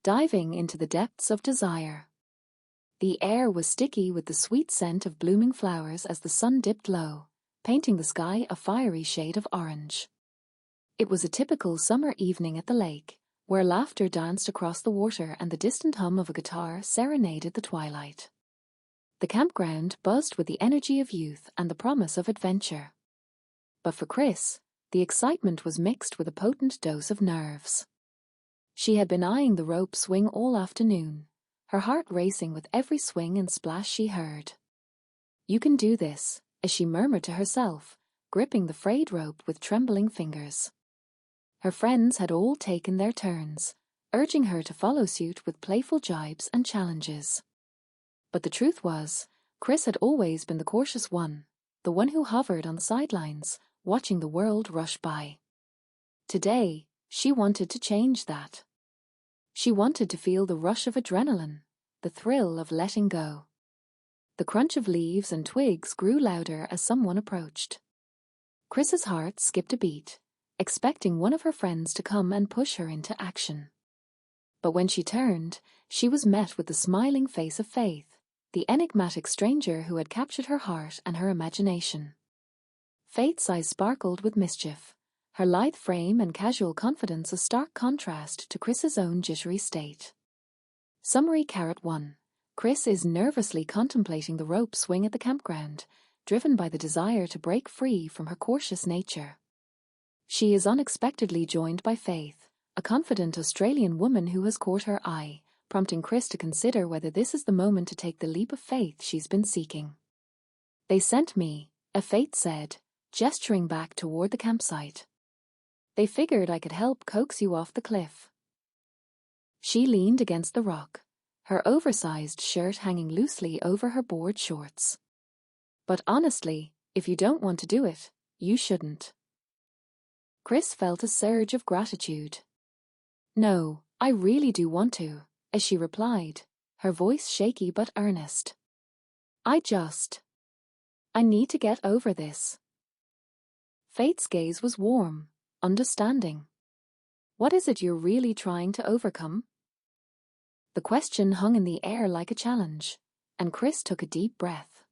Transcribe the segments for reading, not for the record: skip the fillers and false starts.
diving into the depths of desire. The air was sticky with the sweet scent of blooming flowers as the sun dipped low, painting the sky a fiery shade of orange. It was a typical summer evening at the lake, where laughter danced across the water and the distant hum of a guitar serenaded the twilight. The campground buzzed with the energy of youth and the promise of adventure. But for Chris, the excitement was mixed with a potent dose of nerves. She had been eyeing the rope swing all afternoon, her heart racing with every swing and splash she heard. "You can do this," as she murmured to herself, gripping the frayed rope with trembling fingers. Her friends had all taken their turns, urging her to follow suit with playful jibes and challenges. But the truth was, Chris had always been the cautious one, the one who hovered on the sidelines, watching the world rush by. Today, she wanted to change that. She wanted to feel the rush of adrenaline, the thrill of letting go. The crunch of leaves and twigs grew louder as someone approached. Chris's heart skipped a beat, expecting one of her friends to come and push her into action. But when she turned, she was met with the smiling face of Faith, the enigmatic stranger who had captured her heart and her imagination. Faith's eyes sparkled with mischief, her lithe frame and casual confidence a stark contrast to Chris's own jittery state. Summary Carrot 1. Chris is nervously contemplating the rope swing at the campground, driven by the desire to break free from her cautious nature. She is unexpectedly joined by Faith, a confident Australian woman who has caught her eye, prompting Chris to consider whether this is the moment to take the leap of faith she's been seeking. "They sent me," Faith said, gesturing back toward the campsite. "They figured I could help coax you off the cliff." She leaned against the rock, her oversized shirt hanging loosely over her board shorts. "But honestly, if you don't want to do it, you shouldn't." Chris felt a surge of gratitude. "No, I really do want to," as she replied, her voice shaky but earnest. I need to get over this." Faith's gaze was warm, understanding. "What is it you're really trying to overcome?" The question hung in the air like a challenge, and Chris took a deep breath.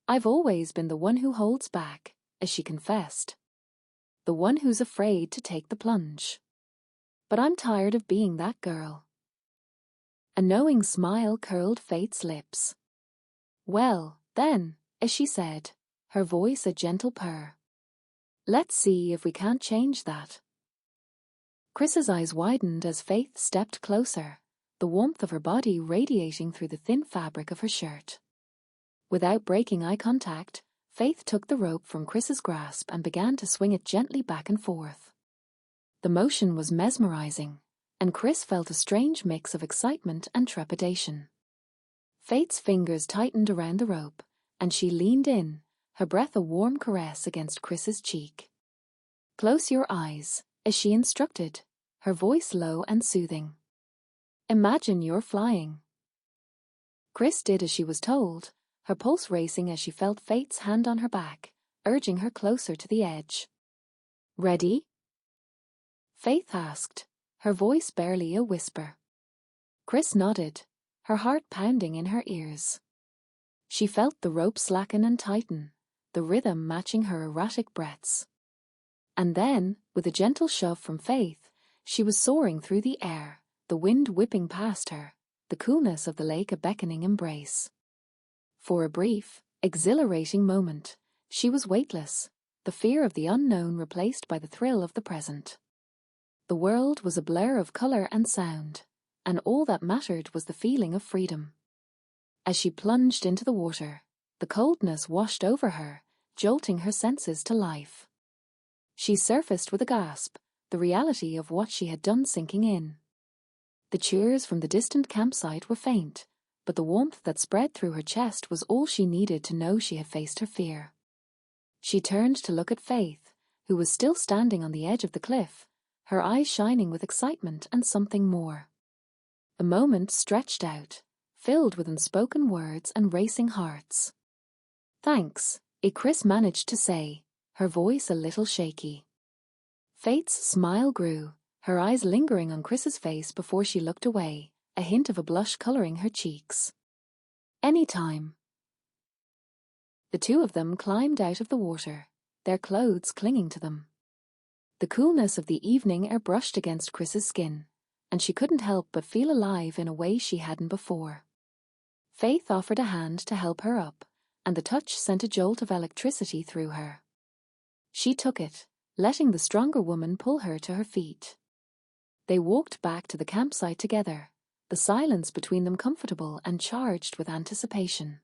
"I've always been the one who holds back," as she confessed. "The one who's afraid to take the plunge. But I'm tired of being that girl." A knowing smile curled Faith's lips. "Well, then," as she said, her voice a gentle purr, "let's see if we can't change that." Chris's eyes widened as Faith stepped closer, the warmth of her body radiating through the thin fabric of her shirt. Without breaking eye contact, Faith took the rope from Chris's grasp and began to swing it gently back and forth. The motion was mesmerizing, and Chris felt a strange mix of excitement and trepidation. Faith's fingers tightened around the rope, and she leaned in, her breath a warm caress against Chris's cheek. "Close your eyes," as she instructed, her voice low and soothing. "Imagine you're flying." Chris did as she was told, her pulse racing as she felt Faith's hand on her back, urging her closer to the edge. "Ready?" Faith asked, her voice barely a whisper. Chris nodded, her heart pounding in her ears. She felt the rope slacken and tighten, the rhythm matching her erratic breaths. And then, with a gentle shove from Faith, she was soaring through the air, the wind whipping past her, the coolness of the lake a beckoning embrace. For a brief, exhilarating moment, she was weightless, the fear of the unknown replaced by the thrill of the present. The world was a blur of color and sound, and all that mattered was the feeling of freedom. As she plunged into the water, the coldness washed over her, jolting her senses to life. She surfaced with a gasp, the reality of what she had done sinking in. The cheers from the distant campsite were faint, but the warmth that spread through her chest was all she needed to know she had faced her fear. She turned to look at Faith, who was still standing on the edge of the cliff, her eyes shining with excitement and something more. The moment stretched out, filled with unspoken words and racing hearts. "Thanks," Chris managed to say, her voice a little shaky. Faith's smile grew, her eyes lingering on Chris's face before she looked away, a hint of a blush coloring her cheeks. "Anytime." The two of them climbed out of the water, their clothes clinging to them. The coolness of the evening air brushed against Chris's skin, and she couldn't help but feel alive in a way she hadn't before. Faith offered a hand to help her up, and the touch sent a jolt of electricity through her. She took it, letting the stronger woman pull her to her feet. They walked back to the campsite together, the silence between them comfortable and charged with anticipation.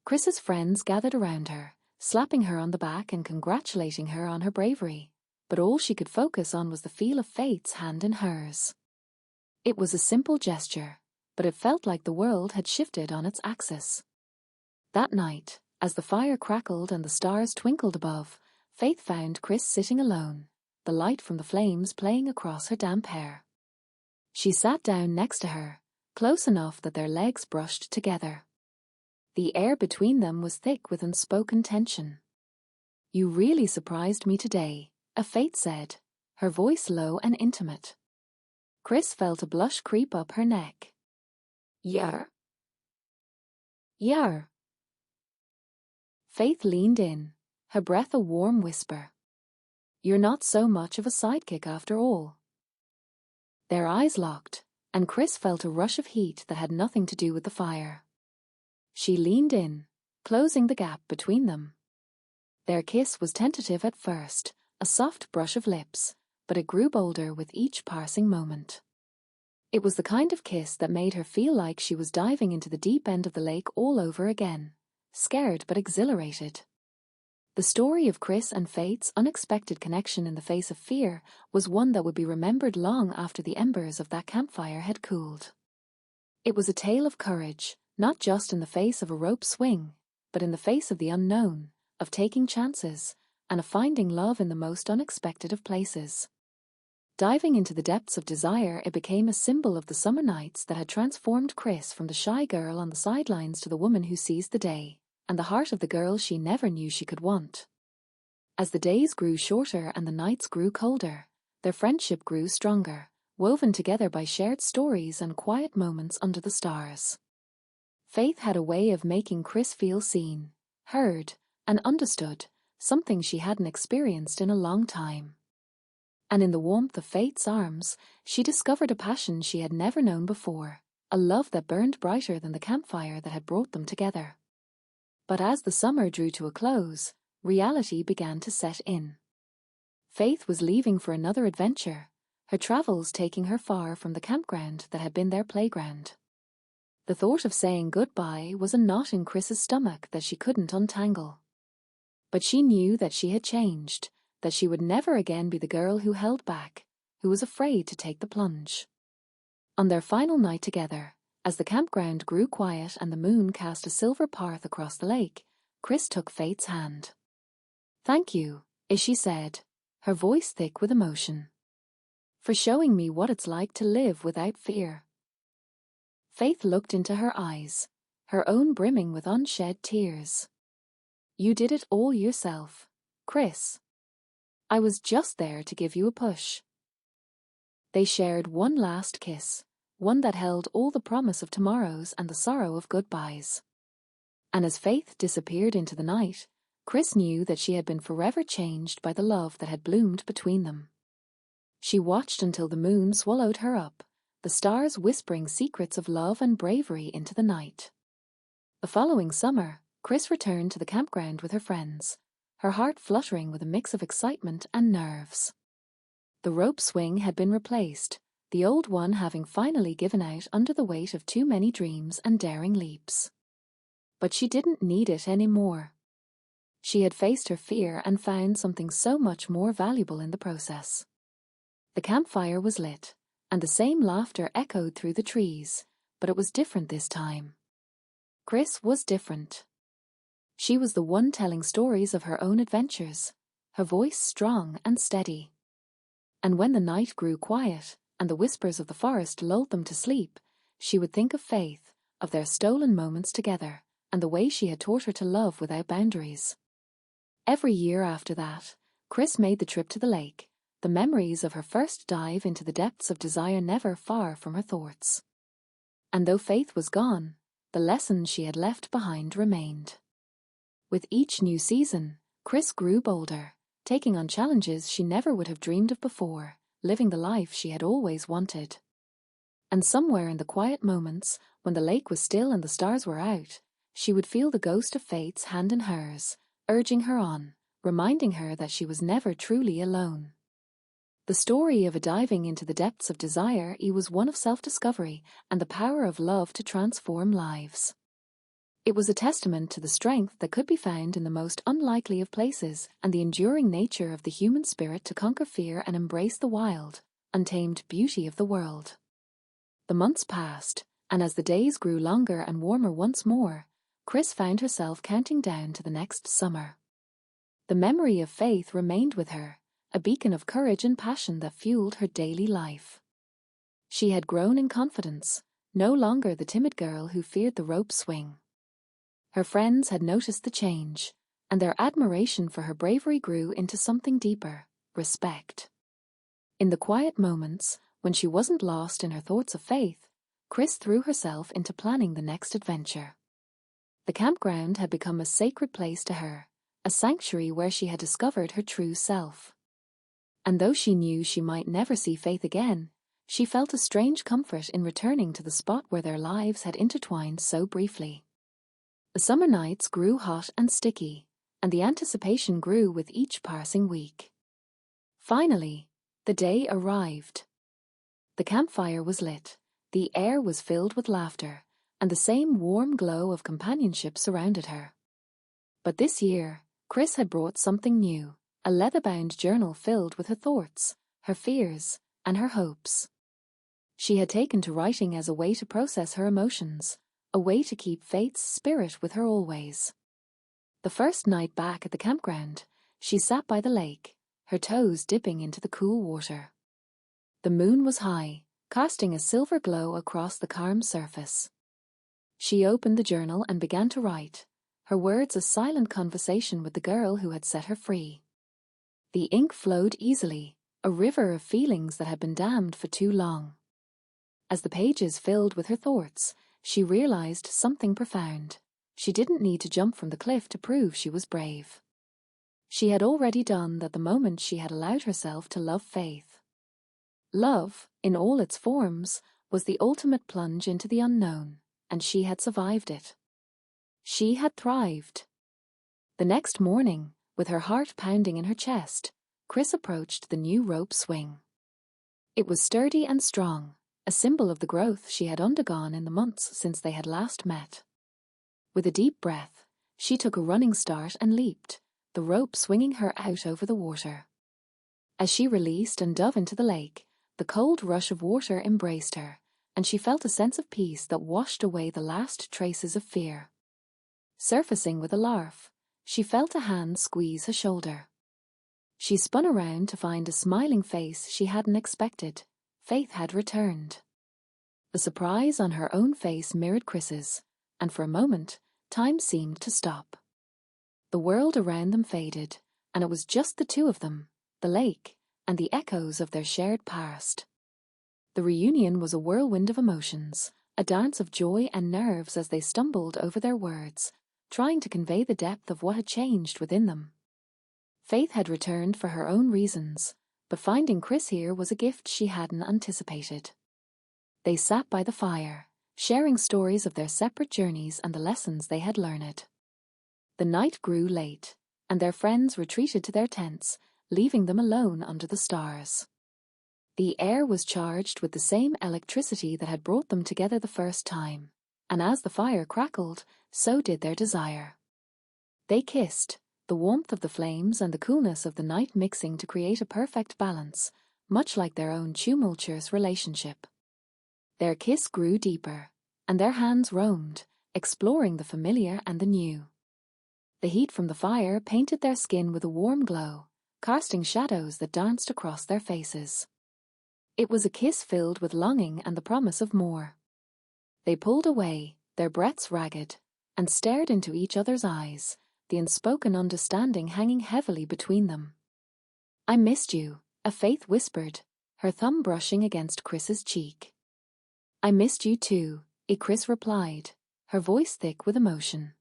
Chris's friends gathered around her, slapping her on the back and congratulating her on her bravery, but all she could focus on was the feel of Faith's hand in hers. It was a simple gesture, but it felt like the world had shifted on its axis. That night, as the fire crackled and the stars twinkled above, Faith found Chris sitting alone, the light from the flames playing across her damp hair. She sat down next to her, close enough that their legs brushed together. The air between them was thick with unspoken tension. "You really surprised me today," Faith said, her voice low and intimate. Chris felt a blush creep up her neck. "Yar." "Yar." Faith leaned in, her breath a warm whisper. "You're not so much of a sidekick after all." Their eyes locked, and Chris felt a rush of heat that had nothing to do with the fire. She leaned in, closing the gap between them. Their kiss was tentative at first, a soft brush of lips, but it grew bolder with each passing moment. It was the kind of kiss that made her feel like she was diving into the deep end of the lake all over again, scared but exhilarated. The story of Chris and Faith's unexpected connection in the face of fear was one that would be remembered long after the embers of that campfire had cooled. It was a tale of courage, not just in the face of a rope swing, but in the face of the unknown, of taking chances, and of finding love in the most unexpected of places. Diving into the depths of desire, it became a symbol of the summer nights that had transformed Chris from the shy girl on the sidelines to the woman who seized the day, and the heart of the girl she never knew she could want. As the days grew shorter and the nights grew colder, their friendship grew stronger, woven together by shared stories and quiet moments under the stars. Faith had a way of making Chris feel seen, heard, and understood, something she hadn't experienced in a long time. And in the warmth of Faith's arms, she discovered a passion she had never known before, a love that burned brighter than the campfire that had brought them together. But as the summer drew to a close, reality began to set in. Faith was leaving for another adventure, her travels taking her far from the campground that had been their playground. The thought of saying goodbye was a knot in Chris's stomach that she couldn't untangle. But she knew that she had changed, that she would never again be the girl who held back, who was afraid to take the plunge. On their final night together, as the campground grew quiet and the moon cast a silver path across the lake, Chris took Faith's hand. "Thank you," she said, her voice thick with emotion, "for showing me what it's like to live without fear." Faith looked into her eyes, her own brimming with unshed tears. "You did it all yourself, Chris. I was just there to give you a push." They shared one last kiss, one that held all the promise of tomorrows and the sorrow of goodbyes. And as Faith disappeared into the night, Chris knew that she had been forever changed by the love that had bloomed between them. She watched until the moon swallowed her up, the stars whispering secrets of love and bravery into the night. The following summer, Chris returned to the campground with her friends, her heart fluttering with a mix of excitement and nerves. The rope swing had been replaced, the old one having finally given out under the weight of too many dreams and daring leaps. But she didn't need it anymore. She had faced her fear and found something so much more valuable in the process. The campfire was lit, and the same laughter echoed through the trees, but it was different this time. Chris was different. She was the one telling stories of her own adventures, her voice strong and steady. And when the night grew quiet, and the whispers of the forest lulled them to sleep, she would think of Faith, of their stolen moments together, and the way she had taught her to love without boundaries. Every year after that, Chris made the trip to the lake, the memories of her first dive into the depths of desire never far from her thoughts. And though Faith was gone, the lessons she had left behind remained. With each new season, Chris grew bolder, taking on challenges she never would have dreamed of before, living the life she had always wanted. And somewhere in the quiet moments, when the lake was still and the stars were out, she would feel the ghost of Fate's hand in hers, urging her on, reminding her that she was never truly alone. The story of a diving into the depths of desire was one of self-discovery and the power of love to transform lives. It was a testament to the strength that could be found in the most unlikely of places and the enduring nature of the human spirit to conquer fear and embrace the wild, untamed beauty of the world. The months passed, and as the days grew longer and warmer once more, Chris found herself counting down to the next summer. The memory of Faith remained with her, a beacon of courage and passion that fueled her daily life. She had grown in confidence, no longer the timid girl who feared the rope swing. Her friends had noticed the change, and their admiration for her bravery grew into something deeper, respect. In the quiet moments, when she wasn't lost in her thoughts of Faith, Chris threw herself into planning the next adventure. The campground had become a sacred place to her, a sanctuary where she had discovered her true self. And though she knew she might never see Faith again, she felt a strange comfort in returning to the spot where their lives had intertwined so briefly. The summer nights grew hot and sticky, and the anticipation grew with each passing week. Finally, the day arrived. The campfire was lit, the air was filled with laughter, and the same warm glow of companionship surrounded her. But this year, Chris had brought something new, a leather-bound journal filled with her thoughts, her fears, and her hopes. She had taken to writing as a way to process her emotions, a way to keep Faith's spirit with her always. The first night back at the campground, she sat by the lake, her toes dipping into the cool water. The moon was high, casting a silver glow across the calm surface. She opened the journal and began to write, her words a silent conversation with the girl who had set her free. The ink flowed easily, a river of feelings that had been dammed for too long. As the pages filled with her thoughts, she realized something profound. She didn't need to jump from the cliff to prove she was brave. She had already done that the moment she had allowed herself to love Faith. Love, in all its forms, was the ultimate plunge into the unknown, and she had survived it. She had thrived. The next morning, with her heart pounding in her chest, Chris approached the new rope swing. It was sturdy and strong, a symbol of the growth she had undergone in the months since they had last met. With a deep breath, she took a running start and leaped, the rope swinging her out over the water. As she released and dove into the lake, the cold rush of water embraced her, and she felt a sense of peace that washed away the last traces of fear. Surfacing with a laugh, she felt a hand squeeze her shoulder. She spun around to find a smiling face she hadn't expected. Faith had returned. The surprise on her own face mirrored Chris's, and for a moment, time seemed to stop. The world around them faded, and it was just the two of them, the lake, and the echoes of their shared past. The reunion was a whirlwind of emotions, a dance of joy and nerves as they stumbled over their words, trying to convey the depth of what had changed within them. Faith had returned for her own reasons, but finding Chris here was a gift she hadn't anticipated. They sat by the fire, sharing stories of their separate journeys and the lessons they had learned. The night grew late, and their friends retreated to their tents, leaving them alone under the stars. The air was charged with the same electricity that had brought them together the first time, and as the fire crackled, so did their desire. They kissed, the warmth of the flames and the coolness of the night mixing to create a perfect balance, much like their own tumultuous relationship. Their kiss grew deeper, and their hands roamed, exploring the familiar and the new. The heat from the fire painted their skin with a warm glow, casting shadows that danced across their faces. It was a kiss filled with longing and the promise of more. They pulled away, their breaths ragged, and stared into each other's eyes, the unspoken understanding hanging heavily between them. "I missed you," a Faith whispered, her thumb brushing against Chris's cheek. I missed you too, Chris replied, her voice thick with emotion.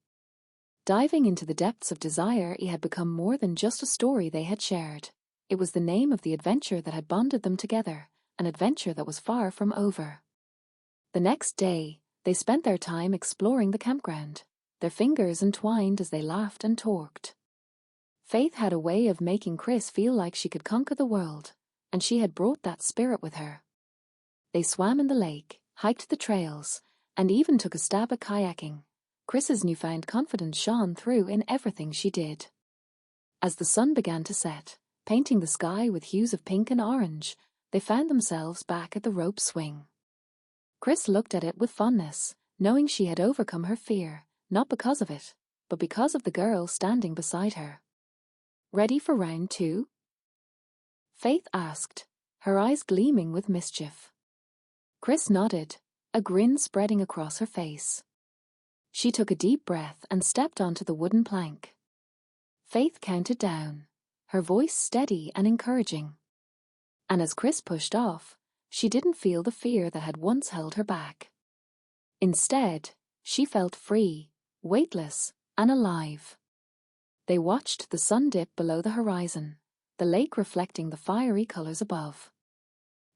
Diving into the depths of desire had become more than just a story they had shared. It was the name of the adventure that had bonded them together, an adventure that was far from over. The next day, they spent their time exploring the campground, their fingers entwined as they laughed and talked. Faith had a way of making Chris feel like she could conquer the world, and she had brought that spirit with her. They swam in the lake, hiked the trails, and even took a stab at kayaking. Chris's newfound confidence shone through in everything she did. As the sun began to set, painting the sky with hues of pink and orange, they found themselves back at the rope swing. Chris looked at it with fondness, knowing she had overcome her fear, not because of it, but because of the girl standing beside her. Ready for round 2? Faith asked, her eyes gleaming with mischief. Chris nodded, a grin spreading across her face. She took a deep breath and stepped onto the wooden plank. Faith counted down, her voice steady and encouraging. And as Chris pushed off, she didn't feel the fear that had once held her back. Instead, she felt free, weightless, and alive. They watched the sun dip below the horizon, the lake reflecting the fiery colors above.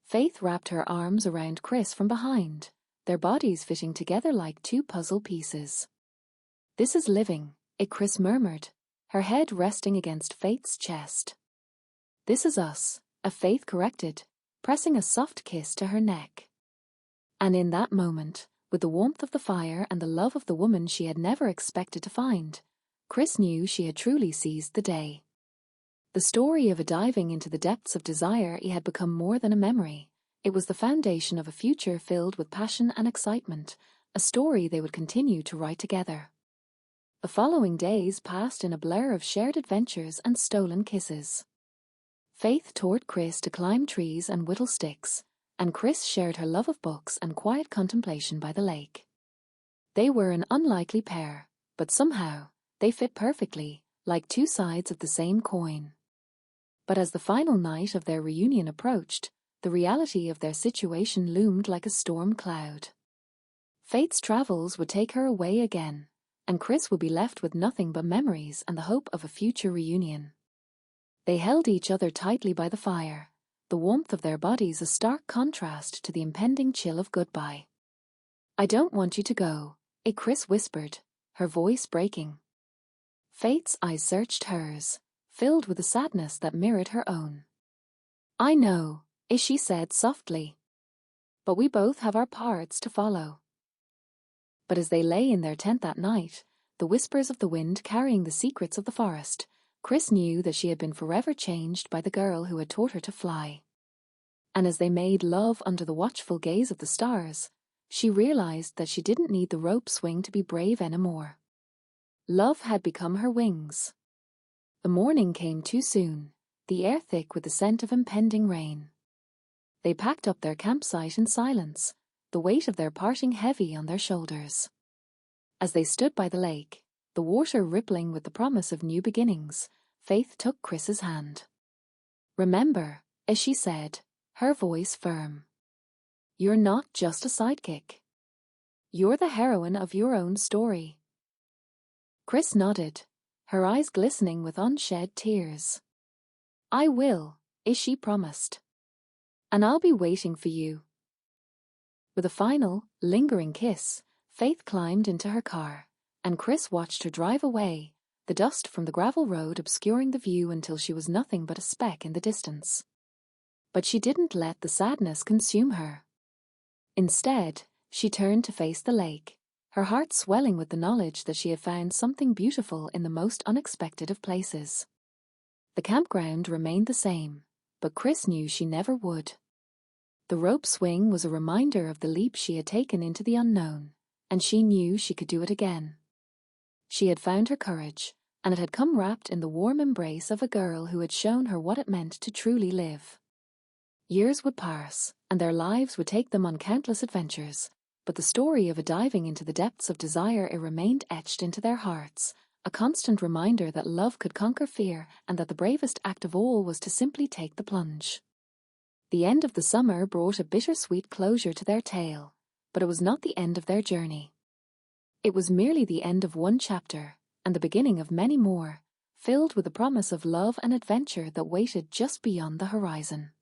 Faith wrapped her arms around Chris from behind, their bodies fitting together like two puzzle pieces. This is living, Chris murmured, her head resting against Faith's chest. This is us, Faith corrected, pressing a soft kiss to her neck. And in that moment, with the warmth of the fire and the love of the woman she had never expected to find, Chris knew she had truly seized the day. The story of a diving into the depths of desire had become more than a memory. It was the foundation of a future filled with passion and excitement, a story they would continue to write together. The following days passed in a blur of shared adventures and stolen kisses. Faith taught Chris to climb trees and whittle sticks, and Chris shared her love of books and quiet contemplation by the lake. They were an unlikely pair, but somehow, they fit perfectly, like two sides of the same coin. But as the final night of their reunion approached, the reality of their situation loomed like a storm cloud. Fate's travels would take her away again, and Chris would be left with nothing but memories and the hope of a future reunion. They held each other tightly by the fire, the warmth of their bodies a stark contrast to the impending chill of goodbye. I don't want you to go, Chris whispered, her voice breaking. Faith's eyes searched hers, filled with a sadness that mirrored her own. I know, she said softly. But we both have our parts to follow. But as they lay in their tent that night, the whispers of the wind carrying the secrets of the forest, Chris knew that she had been forever changed by the girl who had taught her to fly. And as they made love under the watchful gaze of the stars, she realized that she didn't need the rope swing to be brave anymore. Love had become her wings. The morning came too soon, the air thick with the scent of impending rain. They packed up their campsite in silence, the weight of their parting heavy on their shoulders. As they stood by the lake, the water rippling with the promise of new beginnings, Faith took Chris's hand. Remember, as she said, her voice firm. You're not just a sidekick. You're the heroine of your own story. Chris nodded, her eyes glistening with unshed tears. I will, she promised. And I'll be waiting for you. With a final, lingering kiss, Faith climbed into her car, and Chris watched her drive away, the dust from the gravel road obscuring the view until she was nothing but a speck in the distance. But she didn't let the sadness consume her. Instead, she turned to face the lake, her heart swelling with the knowledge that she had found something beautiful in the most unexpected of places. The campground remained the same, but Chris knew she never would. The rope swing was a reminder of the leap she had taken into the unknown, and she knew she could do it again. She had found her courage, and it had come wrapped in the warm embrace of a girl who had shown her what it meant to truly live. Years would pass, and their lives would take them on countless adventures, but the story of a diving into the depths of desire remained etched into their hearts, a constant reminder that love could conquer fear and that the bravest act of all was to simply take the plunge. The end of the summer brought a bittersweet closure to their tale, but it was not the end of their journey. It was merely the end of one chapter, and the beginning of many more, filled with the promise of love and adventure that waited just beyond the horizon.